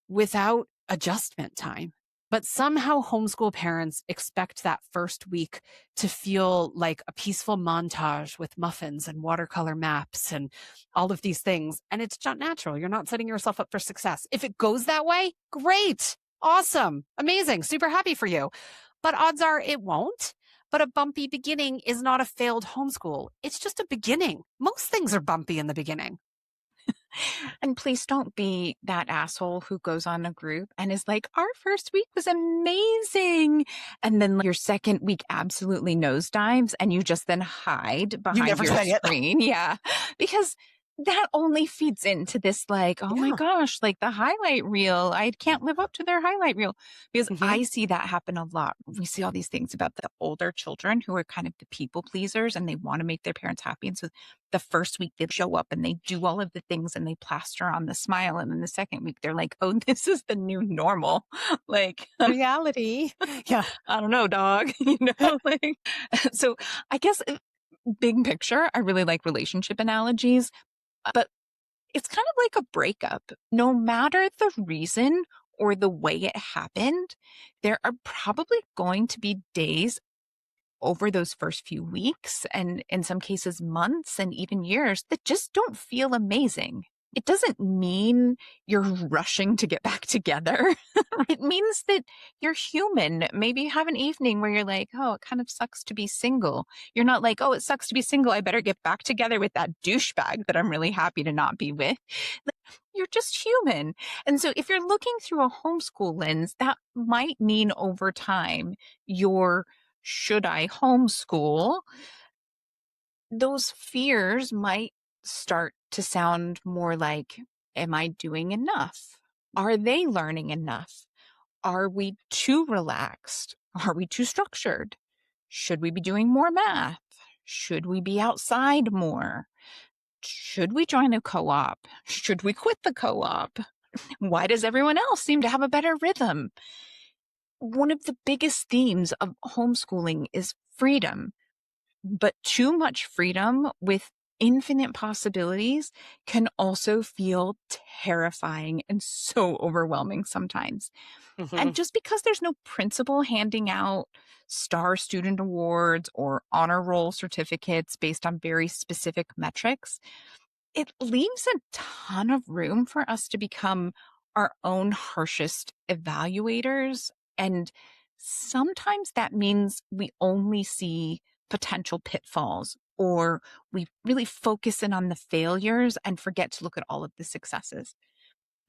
without adjustment time. But somehow homeschool parents expect that first week to feel like a peaceful montage with muffins and watercolor maps and all of these things. And it's not natural. You're not setting yourself up for success. If it goes that way, great, awesome, amazing, super happy for you. But odds are it won't. But a bumpy beginning is not a failed homeschool. It's just a beginning. Most things are bumpy in the beginning. And please don't be that asshole who goes on a group and is like, our first week was amazing. And then your second week absolutely nosedives and you just then hide behind your screen. Yeah. Because that only feeds into this like, oh my gosh, like the highlight reel. I can't live up to their highlight reel. Because I see that happen a lot. We see all these things about the older children who are kind of the people pleasers and they want to make their parents happy. And so the first week they show up and they do all of the things and they plaster on the smile. And then the second week they're like, oh, this is the new normal. Like reality. Yeah. I don't know, dog. Like, so I guess big picture, I really like relationship analogies. But it's kind of like a breakup. No matter the reason or the way it happened, there are probably going to be days over those first few weeks and in some cases months and even years that just don't feel amazing. It doesn't mean you're rushing to get back together. It means that you're human. Maybe you have an evening where you're like, oh, it kind of sucks to be single. You're not like, oh, it sucks to be single. I better get back together with that douchebag that I'm really happy to not be with. You're just human. And so if you're looking through a homeschool lens, that might mean over time, you're should I homeschool? Those fears might start to sound more like, am I doing enough? Are they learning enough? Are we too relaxed? Are we too structured? Should we be doing more math? Should we be outside more? Should we join a co op? Should we quit the co op? Why does everyone else seem to have a better rhythm? One of the biggest themes of homeschooling is freedom, but too much freedom with infinite possibilities can also feel terrifying and so overwhelming sometimes. And Mhm. just because there's no principal handing out star student awards or honor roll certificates based on very specific metrics, it leaves a ton of room for us to become our own harshest evaluators. And sometimes that means we only see potential pitfalls, or we really focus in on the failures and forget to look at all of the successes.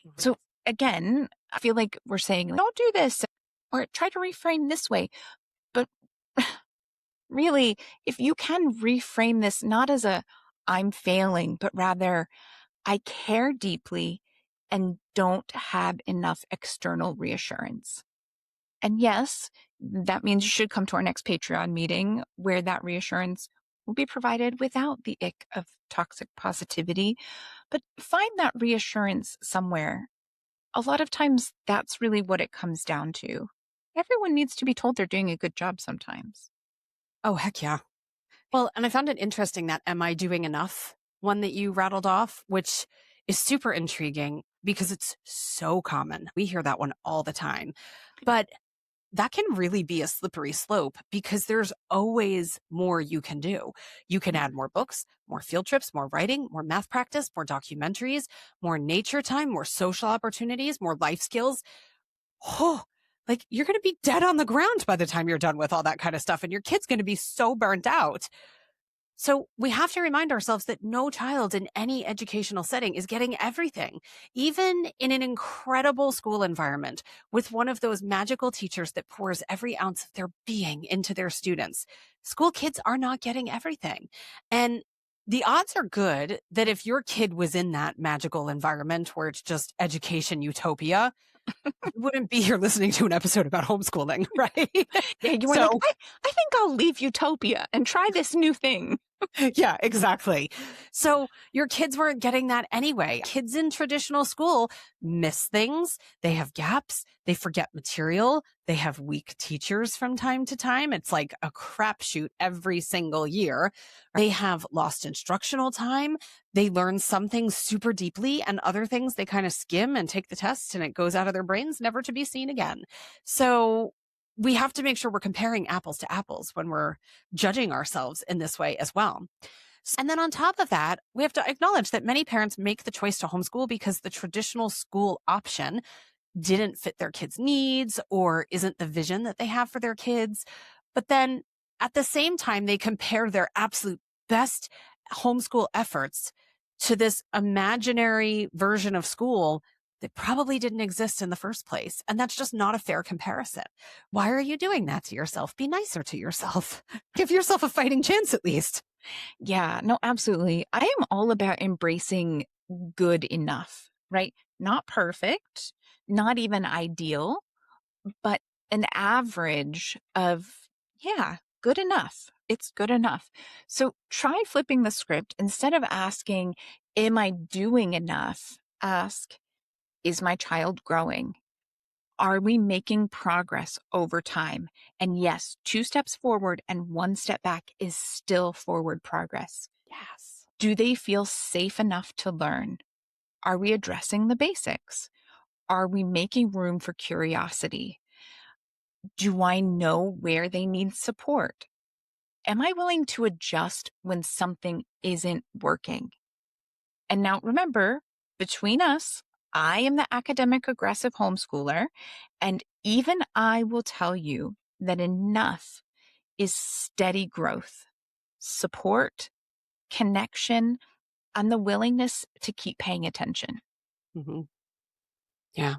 Mhm. So again, I feel like we're saying, like, don't do this or try to reframe this way. But really, if you can reframe this not as a I'm failing, but rather I care deeply and don't have enough external reassurance. And yes, that means you should come to our next Patreon meeting where that reassurance will be provided without the ick of toxic positivity. But find that reassurance somewhere. A lot of times, that's really what it comes down to. Everyone needs to be told they're doing a good job sometimes. Oh, heck yeah. Well, and I found it interesting that "Am I doing enough?" one that you rattled off, which is super intriguing because it's so common. We hear that one all the time. But that can really be a slippery slope because there's always more you can do. You can add more books, more field trips, more writing, more math practice, more documentaries, more nature time, more social opportunities, more life skills. Oh, like you're going to be dead on the ground by the time you're done with all that kind of stuff. And your kid's going to be so burnt out. So we have to remind ourselves that no child in any educational setting is getting everything, even in an incredible school environment with one of those magical teachers that pours every ounce of their being into their students. School kids are not getting everything. And the odds are good that if your kid was in that magical environment where it's just education utopia, you wouldn't be here listening to an episode about homeschooling, right? Yeah, you were like, So I think I'll leave Utopia and try this new thing. yeah, exactly. So your kids weren't getting that anyway. Kids in traditional school miss things. They have gaps. They forget material. They have weak teachers from time to time. It's like a crapshoot every single year. They have lost instructional time. They learn some things super deeply and other things they kind of skim and take the test and it goes out of their brains, never to be seen again. So we have to make sure we're comparing apples to apples when we're judging ourselves in this way as well. And then on top of that, we have to acknowledge that many parents make the choice to homeschool because the traditional school option didn't fit their kids' needs or isn't the vision that they have for their kids. But then at the same time, they compare their absolute best homeschool efforts to this imaginary version of school that probably didn't exist in the first place. And that's just not a fair comparison. Why are you doing that to yourself? Be nicer to yourself. Give yourself a fighting chance at least. Yeah, no, absolutely. I am all about embracing good enough, right? Not perfect, not even ideal, but an average of, yeah, good enough. It's good enough. So try flipping the script. Instead of asking, am I doing enough? Ask, is my child growing? Are we making progress over time? And yes, two steps forward and one step back is still forward progress. Yes. Do they feel safe enough to learn? Are we addressing the basics? Are we making room for curiosity? Do I know where they need support? Am I willing to adjust when something isn't working? And now remember, between us, I am the academic aggressive homeschooler, and even I will tell you that enough is steady growth, support, connection, and the willingness to keep paying attention. Hmm. Yeah.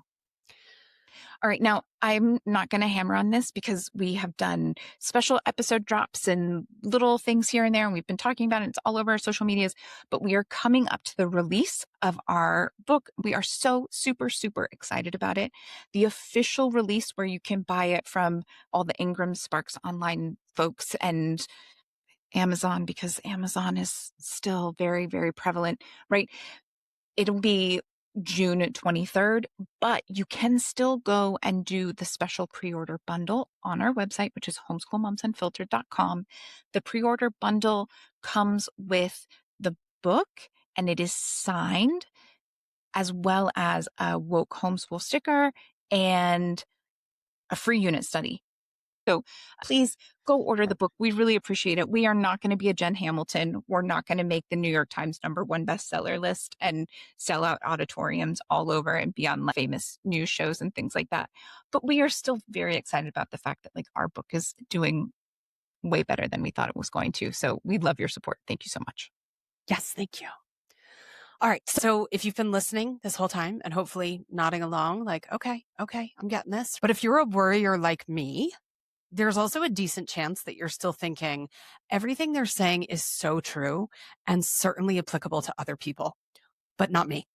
All right. Now, I'm not going to hammer on this because we have done special episode drops and little things here and there, and we've been talking about it. It's all over our social medias, but we are coming up to the release of our book. We are so super, super excited about it. The official release where you can buy it from all the Ingram Sparks online folks and Amazon, because Amazon is still very, very prevalent, right? It'll be June 23rd, but you can still go and do the special pre-order bundle on our website, which is homeschoolmomsunfiltered.com. The pre-order bundle comes with the book and it is signed, as well as a woke homeschool sticker and a free unit study. So please go order the book. We really appreciate it. We are not going to be a Jen Hamilton. We're not going to make the New York Times #1 bestseller list and sell out auditoriums all over and be on like famous news shows and things like that. But we are still very excited about the fact that like our book is doing way better than we thought it was going to. So we love your support. Thank you so much. Yes, thank you. All right. So if you've been listening this whole time and hopefully nodding along, like, okay, I'm getting this. But if you're a worrier like me, there's also a decent chance that you're still thinking everything they're saying is so true and certainly applicable to other people, but not me.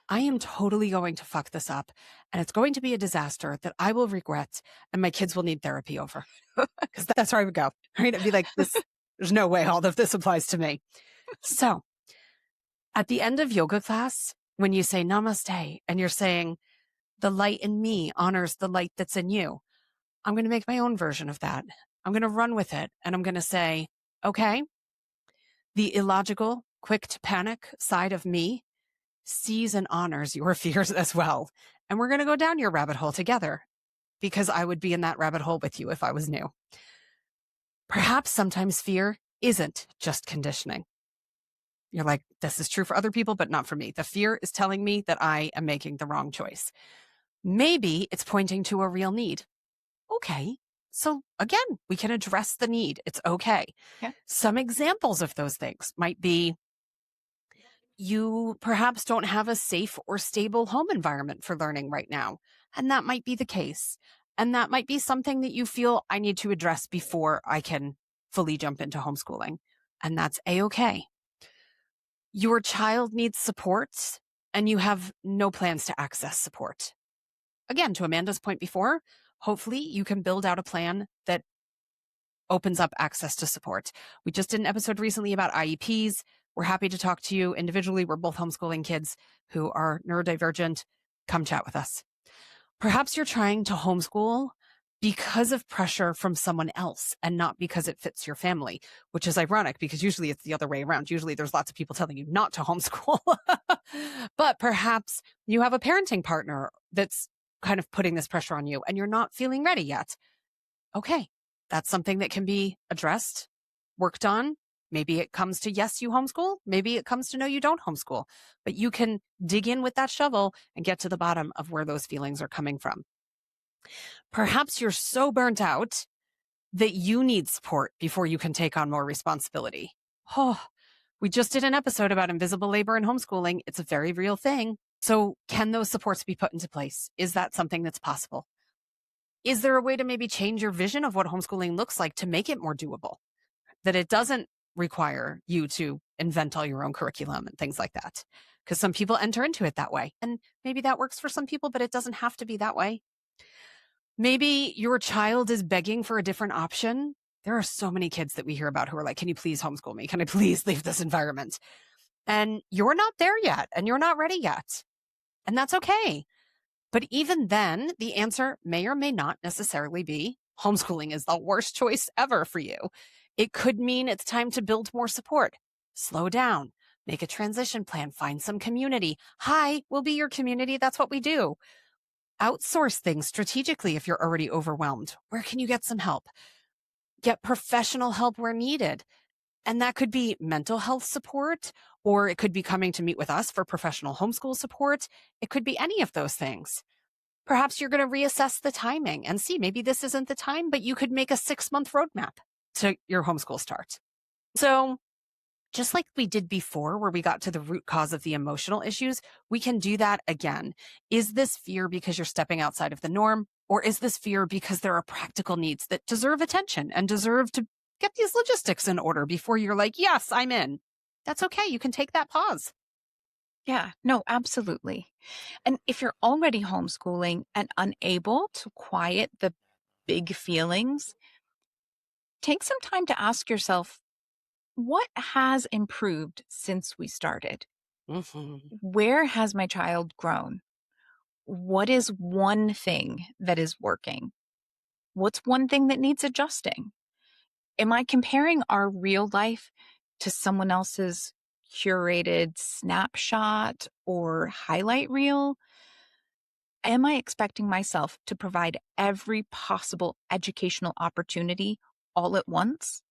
I am totally going to fuck this up and it's going to be a disaster that I will regret and my kids will need therapy over. Because that's where I would go. Right? I'd be like, there's no way all of this applies to me. So at the end of yoga class, when you say namaste and you're saying the light in me honors the light that's in you, I'm going to make my own version of that. I'm going to run with it. And I'm going to say, okay, the illogical, quick to panic side of me sees and honors your fears as well. And we're going to go down your rabbit hole together because I would be in that rabbit hole with you if I was new. Perhaps sometimes fear isn't just conditioning. You're like, this is true for other people, but not for me. The fear is telling me that I am making the wrong choice. Maybe it's pointing to a real need. Okay. So again, we can address the need. It's okay. Yeah. Some examples of those things might be you perhaps don't have a safe or stable home environment for learning right now. And that might be the case. And that might be something that you feel I need to address before I can fully jump into homeschooling. And that's a-okay. Your child needs support and you have no plans to access support. Again, to Amanda's point before, hopefully you can build out a plan that opens up access to support. We just did an episode recently about IEPs. We're happy to talk to you individually. We're both homeschooling kids who are neurodivergent. Come chat with us. Perhaps you're trying to homeschool because of pressure from someone else and not because it fits your family, which is ironic because usually it's the other way around. Usually there's lots of people telling you not to homeschool. But perhaps you have a parenting partner that's kind of putting this pressure on you and you're not feeling ready yet. Okay, that's something that can be addressed, worked on. Maybe it comes to yes, you homeschool. Maybe it comes to no, you don't homeschool. But you can dig in with that shovel and get to the bottom of where those feelings are coming from. Perhaps you're so burnt out that you need support before you can take on more responsibility. Oh, we just did an episode about invisible labor in homeschooling. It's a very real thing. So can those supports be put into place? Is that something that's possible? Is there a way to maybe change your vision of what homeschooling looks like to make it more doable? That it doesn't require you to invent all your own curriculum and things like that. Because some people enter into it that way. And maybe that works for some people, but it doesn't have to be that way. Maybe your child is begging for a different option. There are so many kids that we hear about who are like, can you please homeschool me? Can I please leave this environment? And you're not there yet and you're not ready yet. And that's okay. But even then, the answer may or may not necessarily be homeschooling is the worst choice ever for you. It could mean it's time to build more support. Slow down, make a transition plan, find some community. Hi, we'll be your community. That's what we do. Outsource things strategically if you're already overwhelmed. Where can you get some help? Get professional help where needed. And that could be mental health support, or it could be coming to meet with us for professional homeschool support. It could be any of those things. Perhaps you're going to reassess the timing and see maybe this isn't the time, but you could make a 6-month roadmap to your homeschool start. So Just like we did before, where we got to the root cause of the emotional issues, we can do that again. Is this fear because you're stepping outside of the norm? Or is this fear because there are practical needs that deserve attention and deserve to get these logistics in order before you're like, yes, I'm in? That's okay. You can take that pause. Yeah, no, absolutely. And if you're already homeschooling and unable to quiet the big feelings, take some time to ask yourself, what has improved since we started? Hmm. Where has my child grown? What is one thing that is working? What's one thing that needs adjusting? Am I comparing our real life to someone else's curated snapshot or highlight reel? Am I expecting myself to provide every possible educational opportunity all at once?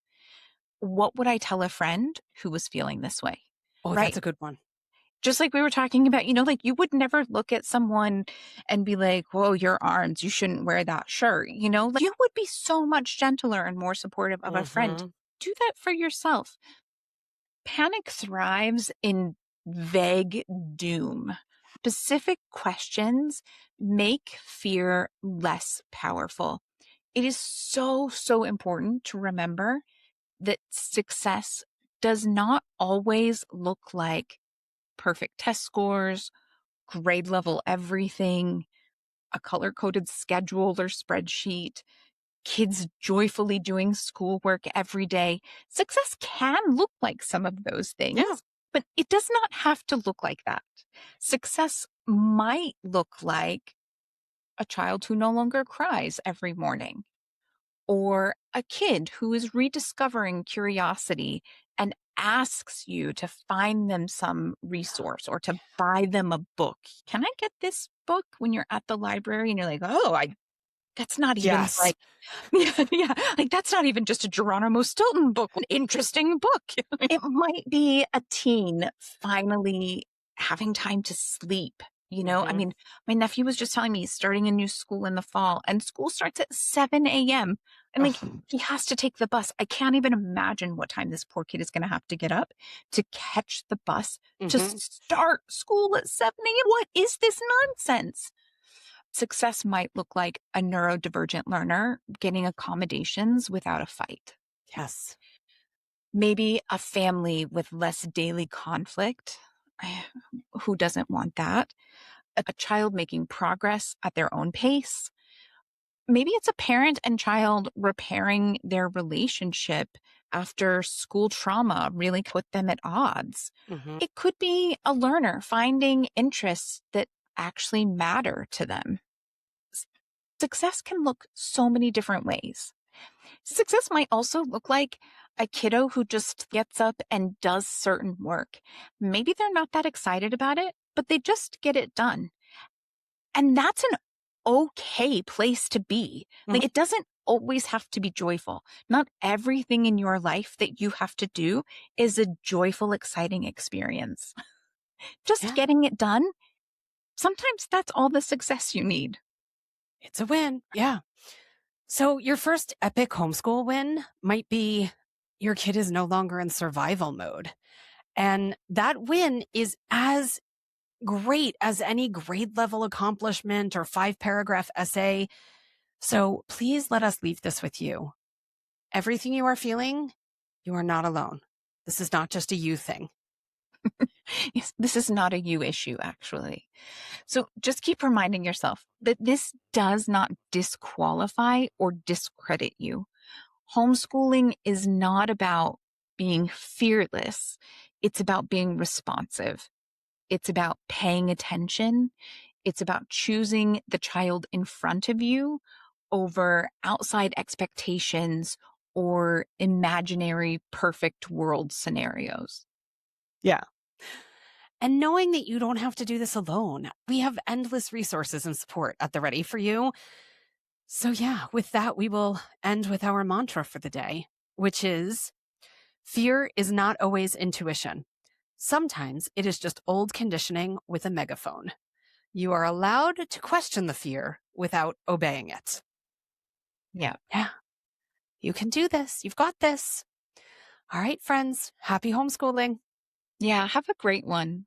What would I tell a friend who was feeling this way? Oh, that's Right. a good one. Just like we were talking about, like you would never look at someone and be like, whoa, your arms, you shouldn't wear that shirt. Like, you would be so much gentler and more supportive of a friend. Hmm. Do that for yourself. Panic thrives in vague doom. Specific questions make fear less powerful. It is so, so important to remember that success does not always look like perfect test scores, grade level everything, a color coded schedule or spreadsheet, kids joyfully doing schoolwork every day. Success can look like some of those Yeah. things, but it does not have to look like that. Success might look like a child who no longer cries every morning, or a kid who is rediscovering curiosity and asks you to find them some resource or to buy them a book. Can I get this book when you're at the library and you're like, oh, that's not even Yes. like, yeah, yeah, like that's not even just a Geronimo Stilton book, an interesting book. It might be a teen finally having time to sleep. I Hmm. mean, my nephew was just telling me he's starting a new school in the fall and school starts at 7 a.m. And like, he has to take the bus. I can't even imagine what time this poor kid is going to have to get up to catch the bus to Hmm. start school at 7 a.m. What is this nonsense? Success might look like a neurodivergent learner getting accommodations without a fight. Yes. Maybe a family with less daily conflict. Who doesn't want that? A child making progress at their own pace. Maybe it's a parent and child repairing their relationship after school trauma really put them at odds. Hmm. It could be a learner finding interests that actually matter to them. Success can look so many different ways. Success might also look like a kiddo who just gets up and does certain work. Maybe they're not that excited about it, but they just get it done. And that's an okay place to be. Like, it doesn't always have to be joyful. Not everything in your life that you have to do is a joyful, exciting experience. Just Yeah. getting it done, sometimes that's all the success you need. It's a win. Yeah. So, your first epic homeschool win might be your kid is no longer in survival mode. And that win is as great as any grade level accomplishment or 5 paragraph essay. So, please let us leave this with you. Everything you are feeling, you are not alone. This is not just a you thing. Yes, this is not a you issue, actually. So just keep reminding yourself that this does not disqualify or discredit you. Homeschooling is not about being fearless. It's about being responsive. It's about paying attention. It's about choosing the child in front of you over outside expectations or imaginary perfect world scenarios. Yeah. And knowing that you don't have to do this alone, we have endless resources and support at the ready for you. So, yeah, with that, we will end with our mantra for the day, which is fear is not always intuition. Sometimes it is just old conditioning with a megaphone. You are allowed to question the fear without obeying it. Yeah. Yeah, you can do this. You've got this. All right, friends, happy homeschooling. Yeah, have a great one.